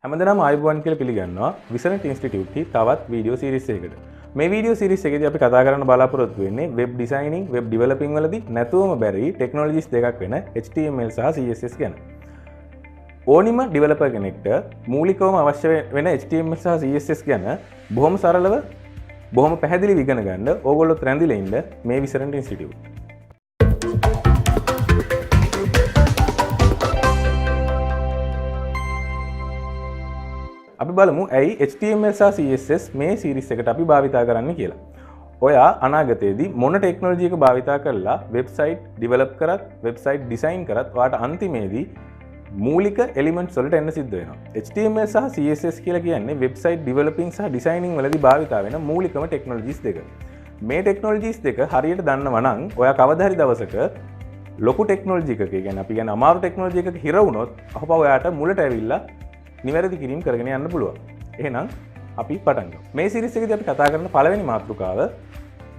හැමදෙනාම ආයුබෝවන් කියලා පිළිගන්නවා විසරන්ට් ඉන්ස්ටිටියුට් හි තවත් වීඩියෝ සීරීස් එකකට. මේ වීඩියෝ සීරීස් එකේදී අපි කතා කරන්න බලාපොරොත්තු වෙන්නේ වෙබ් ඩිසයිනින්, වෙබ් ඩෙවලොපින් වලදී නැතුවම බැරි ටෙක්නොලොජිස් දෙකක් වෙන HTML සහ CSS ගැන. ඕනිම ඩෙවලොපර් කෙනෙක්ට මූලිකවම අවශ්‍ය වෙන HTML සහ CSS ගැන බොහොම සරලව බොහොම පැහැදිලිව ඉගෙන ගන්න ඕගොල්ලොත් රැඳිලා ඉන්න මේ විසරන්ට් ඉන්ස්ටිටියුට්. අපි බලමු ඇයි HTML සහ CSS මේ සීරීස් එකට අපි භාවිතා කරන්න කියලා. ඔයා අනාගතයේදී මොන ටෙක්නොලොජි එක භාවිතා කරලා වෙබ්සයිට් ඩෙවලොප් කරත්, වෙබ්සයිට් ඩිසයින් කරත් ඔයාට අන්තිමේදී මූලික එලිමන්ට්ස් වලට එන්න සිද්ධ වෙනවා. HTML සහ CSS කියලා කියන්නේ වෙබ්සයිට් ඩෙවලොපින් සහ ඩිසයිනින් වලදී භාවිතා වෙන මූලිකම ටෙක්නොලොජිස් දෙක. මේ ටෙක්නොලොජිස් දෙක හරියට දන්නවා නම් ඔයා කවදා හරි දවසක ලොකු ටෙක්නොලොජි එකක කියන්නේ අපි කියන්නේ අමාරු ටෙක්නොලොජි එකක හිර වුණොත් අපව ඔයාට මුලට ඇවිල්ලා නිවැරදි කිරීම කරගෙන යන්න පුළුවන්. එහෙනම් අපි පටන් ගමු. මේ සීරීස් එකේදී අපි කතා කරන පළවෙනි මාතෘකාව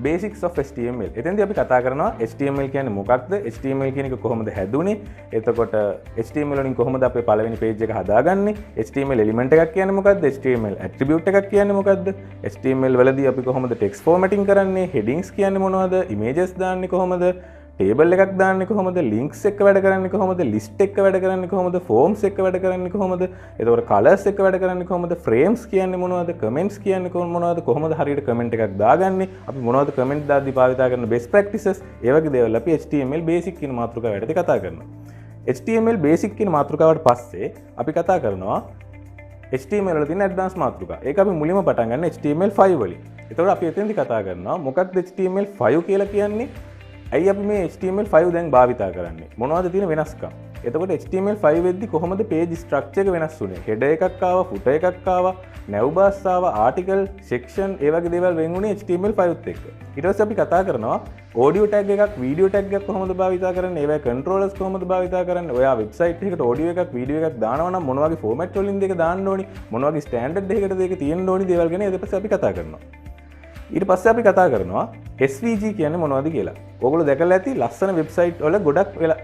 basics of HTML. එතෙන්දී අපි කතා කරනවා HTML කියන්නේ මොකක්ද? HTML කියන එක කොහොමද හැදුනේ? එතකොට HTML වලින් කොහොමද අපේ පළවෙනි page එක හදාගන්නේ? HTML element එකක් කියන්නේ මොකක්ද? HTML attribute එකක් කියන්නේ මොකක්ද? HTML වලදී අපි කොහොමද text formatting කරන්නේ? headings කියන්නේ මොනවද? images දාන්නේ කොහොමද? ටේබල් එකක් දාන්නේ කොහොමද? ලින්ක්ස් එක්ක වැඩ කරන්නේ කොහොමද? ලිස්ට් එක්ක වැඩ කරන්නේ කොහොමද? ෆෝම්ස් එක්ක වැඩ කරන්නේ කොහොමද? එතකොට කලර්ස් එක්ක වැඩ කරන්නේ කොහොමද? ෆ්‍රේම්ස් කියන්නේ මොනවද? කමෙන්ට්ස් කියන්නේ මොනවද? කොහොමද හරියට කමෙන්ට් එකක් දාගන්නේ? අපි මොනවද කමෙන්ට් දාද්දී භාවිතා කරන best practices? ඒ වගේ දේවල් අපි HTML basic කියන මාතෘකාව යටතේ කතා කරනවා. HTML basic කියන මාතෘකාවට පස්සේ අපි කතා කරනවා HTML වල තියෙන advanced මාතෘකා. ඒක අපි මුලින්ම පටන් ගන්න HTML5 වලින්. එතකොට අපි එතෙන්දී කතා කරනවා මොකක්ද HTML5 කියලා කියන්නේ? ඇයි අපි මේ HTML5 දැන් භාවිතා කරන්නේ? මොනවද තියෙන වෙනස්කම්? එතකොට HTML5 වෙද්දි කොහොමද page structure එක වෙනස් වුනේ? header එකක් ආවා, footer එකක් ආවා, nav bars ආවා, article, section ඒ වගේ දේවල් වෙන් වුනේ HTML5ත් එක්ක. ඊට පස්සේ අපි කතා කරනවා audio tag එකක්, video tag එකක් කොහොමද භාවිතා කරන්නේ? ඒවයි controllers කොහොමද භාවිතා කරන්නේ? ඔයා website එකකට audio එකක්, video එකක් දානවා නම් මොන වගේ format වලින්ද ඒක දාන්න ඕනි? මොන වගේ standard එකකටද ඒක තියෙන්න ඕනි? දේවල් ගැන ඊට පස්සේ අපි කතා කරනවා. ඊට පස්සේ අපි කතා කරනවා SVG කියන්නේ මොනවද කියලා. ඔයගොල්ලෝ දැකලා ඇති ලස්සන වෙබ්සයිට් වල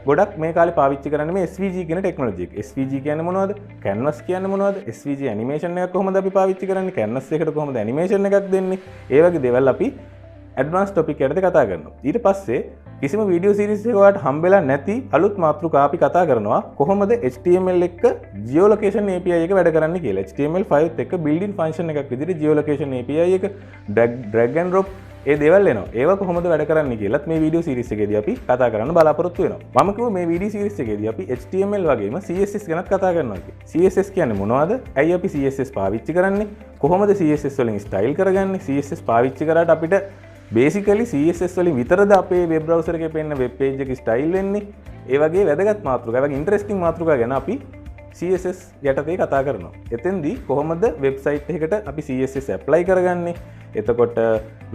ගොඩක් මේ කාලේ පාවිච්චි කරන්නේ මේ SVG කියන ටෙක්නොලොජි එක. SVG කියන්නේ මොනවද? canvas කියන්නේ මොනවද? SVG animation එකක් කොහොමද අපි පාවිච්චි කරන්නේ? canvas එකට කොහොමද animation එකක් දෙන්නේ? ඒ වගේ දේවල් අපි advanced topic එකකට කතා කරනවා. ඊට පස්සේ කිසිම වීඩියෝ සීරීස් එකක ඔයාලට හම්බෙලා නැති අලුත් මාතෘකා අපි කතා කරනවා කොහොමද HTML එක්ක geolocation API එක වැඩ කරන්නේ කියලා. HTML5 එක්ක built-in function එකක් විදිහට geolocation API එක drag and drop ඒ දේවල් එනවා. ඒවා කොහොමද වැඩ කරන්නේ කියලාත් මේ වීඩියෝ සීරීස් එකේදී අපි කතා කරන්න බලාපොරොත්තු වෙනවා. මම කිව්වා මේ වීඩියෝ සීරීස් එකේදී අපි HTML වගේම CSS ගැනත් කතා කරනවා කියලා. CSS කියන්නේ මොනවද? ඇයි අපි CSS පාවිච්චි කරන්නේ? කොහොමද CSS වලින් ස්ටයිල් කරගන්නේ? CSS පාවිච්චි කරාට අපිට basically CSS වලින් විතරද අපේ වෙබ් බ්‍රවුසර් එකේ පෙන්න වෙබ් පේජ් එක ස්ටයිල් වෙන්නේ? ඒ වගේ වැදගත් මාතෘකා, ඒ වගේ ඉන්ටරෙස්ටිං මාතෘකා ගැන අපි CSS යටතේ කතා කරනවා. එතෙන්දී කොහොමද වෙබ්සයිට් එකකට අපි CSS ඇප්ලයි කරගන්නේ? එතකොට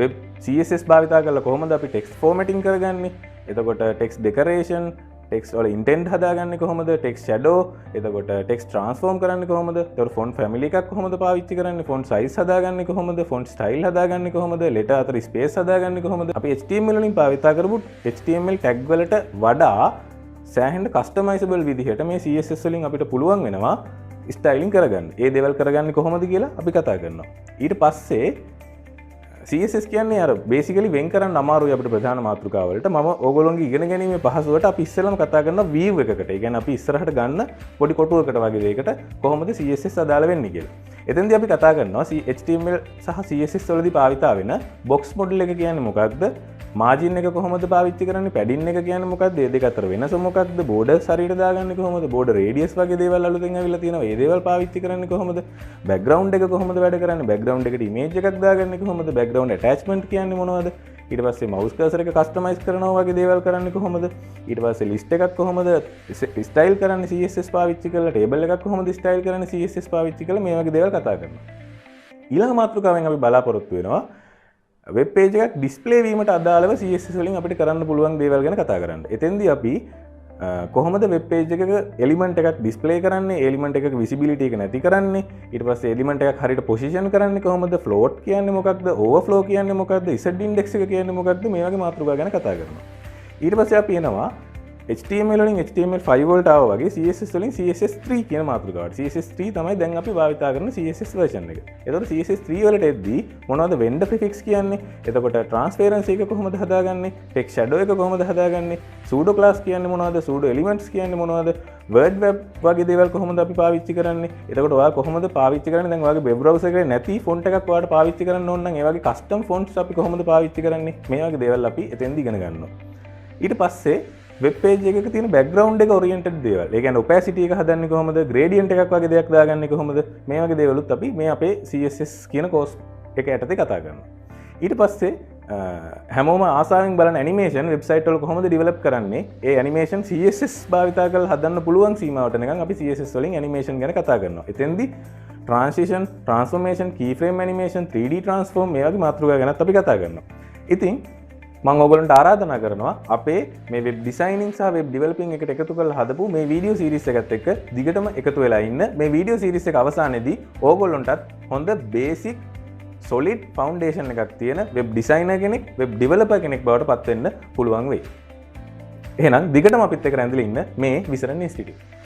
වෙබ් CSS භාවිතා කරලා කොහොමද අපි ටෙක්ස්ට් ෆෝමැටිං කරගන්නේ? එතකොට ටෙක්ස්ට් ඩෙකරේෂන්, ටෙක්ස්ට් වල ඉන්ටෙන්ට් හදාගන්නේ කොහොමද? ටෙක්ස්ට් ෂැඩෝ, එතකොට ටෙක්ස්ට් ට්‍රාන්ස්ෆෝම් කරන්නේ කොහොමද? එතකොට ෆොන්ට් ෆැමිලි එකක් කොහොමද පාවිච්චි කරන්නේ? ෆොන්ට් සයිස් හදාගන්නේ කොහොමද? ෆොන්ට් ස්ටයිල් හදාගන්නේ කොහොමද? ලෙටර් අතර ස්පේස් හදාගන්නේ කොහොමද? අපි HTML වලින් භාවිතා කරපු HTML ටැග් වලට වඩා සෑහෙන කස්ටමයිසබල් විදිහට මේ CSS වලින් අපිට පුළුවන් වෙනවා ස්ටයිලින් කරගන්න. ඒ දේවල් කරගන්නේ කොහොමද කියලා අපි කතා කරනවා. ඊට පස්සේ CSS කියන්නේ අර basically වෙන් කරන්න අමාරුයි අපිට ප්‍රධාන මාතෘකාව වලට. මම ඕගොල්ලෝගේ ඉගෙන ගැනීමේ පහසුවට අපි ඉස්සෙල්ලාම කතා කරනවා view එකකට. ඒ කියන්නේ අපි ඉස්සරහට ගන්න පොඩි කොටුවකට වගේ දෙයකට කොහොමද CSS අදාළ වෙන්නේ කියලා. එතෙන්දී අපි කතා කරනවා HTML සහ CSS වලදී භාවිතා වෙන box model එක කියන්නේ මොකක්ද? මාජින් එක කොහොමද පාවිච්චි කරන්නේ? පැඩින් එක කියන්නේ මොකක්ද? මේ දෙක අතර වෙනස මොකක්ද? බෝඩර්ස් හරියට දාගන්නේ කොහොමද? බෝඩර් රේඩියස් වගේ දේවල් අලුතෙන් ඇවිල්ලා තියෙනවා. මේ දේවල් පාවිච්චි කරන්නේ කොහොමද? බෑග්ග්‍රවුන්ඩ් එක කොහොමද වැඩ කරන්නේ? බෑග්ග්‍රවුන්ඩ් එකට ඉමේජ් එකක් දාගන්නේ කොහොමද? බෑග්ග්‍රවුන්ඩ් ඇටැච්මන්ට් කියන්නේ මොනවද? ඊට පස්සේ මවුස් කර්සර් එක කස්ටමයිස් කරනවා වගේ දේවල් කරන්නේ කොහොමද? ඊට පස්සේ ලිස්ට් එකක් කොහොමද ස්ටයිල් කරන්නේ CSS පාවිච්චි කරලා? ටේබල් එකක් කොහොමද ස්ටයිල් කරන්නේ CSS පාවිච්චි කරලා? මේ වගේ දේවල් කතා කරනවා. ඊළඟ මාතෘකාවෙන් අපි බලාපොරොත්තු වෙනවා වෙබ් පේජ් එකක් ඩිස්ප්ලේ වීමට අදාළව CSS වලින් අපිට කරන්න පුළුවන් දේවල් ගැන කතා කරන්න. එතෙන්දී අපි කොහොමද වෙබ් පේජ් එකක එලිමන්ට් එකක් ඩිස්ප්ලේ කරන්නේ? එලිමන්ට් එකක විසිබිලිටි එක නැති කරන්නේ? ඊට පස්සේ එලිමන්ට් එකක් හරියට පොසිෂන් කරන්නේ කොහොමද? ෆ්ලෝට් කියන්නේ මොකක්ද? ඕවර්ෆ්ලෝ කියන්නේ මොකක්ද? Z ඉන්ඩෙක්ස් එක කියන්නේ මොකක්ද? මේ වගේ මාතෘකා ගැන කතා කරනවා. ඊට පස්සේ අපි එනවා HTML වලින් HTML5 වලට ආවා වගේ CSS වලින් CSS3 කියන මාතෘකාවට. CSS3 තමයි දැන් අපි භාවිතා කරන CSS version එක. එතකොට CSS3 වලට එද්දී මොනවද vendor prefix කියන්නේ? එතකොට transparency එක කොහොමද හදාගන්නේ? text shadow එක කොහොමද හදාගන්නේ? pseudo class කියන්නේ මොනවද? pseudo elements කියන්නේ මොනවද? word web වගේ දේවල් කොහොමද අපි පාවිච්චි කරන්නේ? එතකොට ඔයා කොහොමද පාවිච්චි කරන්නේ? දැන් ඔයාගේ web browser එකේ නැති font එකක් ඔයාලට පාවිච්චි කරන්න ඕන නම් ඒ වගේ custom fonts අපි කොහොමද පාවිච්චි කරන්නේ? මේ වගේ දේවල් අපි එතෙන්දී ඉගෙන ගන්නවා. ඊට පස්සේ වෙබ් පේජ් එකක තියෙන බෑග්ග්‍රවුන්ඩ් එක ඔරියන්ටඩ් දේවල්. ඒ කියන්නේ opacity එක හදන්නේ කොහොමද? gradient එකක් වගේ දෙයක් දාගන්නේ කොහොමද? මේ වගේ දේවලුත් අපි මේ අපේ CSS කියන කෝස් එක යටතේ කතා කරනවා. ඊට පස්සේ හැමෝම ආසාවෙන් බලන ඇනිමේෂන් වෙබ්සයිට් වල කොහොමද ඩෙවලොප් කරන්නේ? ඒ ඇනිමේෂන් CSS භාවිතා කරලා හදන්න පුළුවන් සීමාවට නිකන් අපි CSS වලින් ඇනිමේෂන් ගැන කතා කරනවා. එතෙන්දී transition, transformation, keyframe animation, 3D transform මේ වගේ මාතෘකා ගැනත් අපි කතා කරනවා. ඉතින් මම ඔයගොල්ලන්ට ආරාධනා කරනවා අපේ මේ වෙබ් ඩිසයිනින් සහ වෙබ් ඩෙවලොපින් එකට එකතු කරලා හදපු මේ වීඩියෝ සීරීස් එකත් එක්ක දිගටම එකතු වෙලා ඉන්න. මේ වීඩියෝ සීරීස් එක අවසානයේදී ඕගොල්ලන්ටත් හොඳ බේසික් solid foundation එකක් තියෙන වෙබ් ඩිසයිනර් කෙනෙක්, වෙබ් ඩෙවලොපර් කෙනෙක් බවට පත් වෙන්න පුළුවන් වෙයි. එහෙනම් දිගටම අපිත් එක්ක රැඳිලා ඉන්න මේ විසරන් ඉන්ස්ටිටියුට්.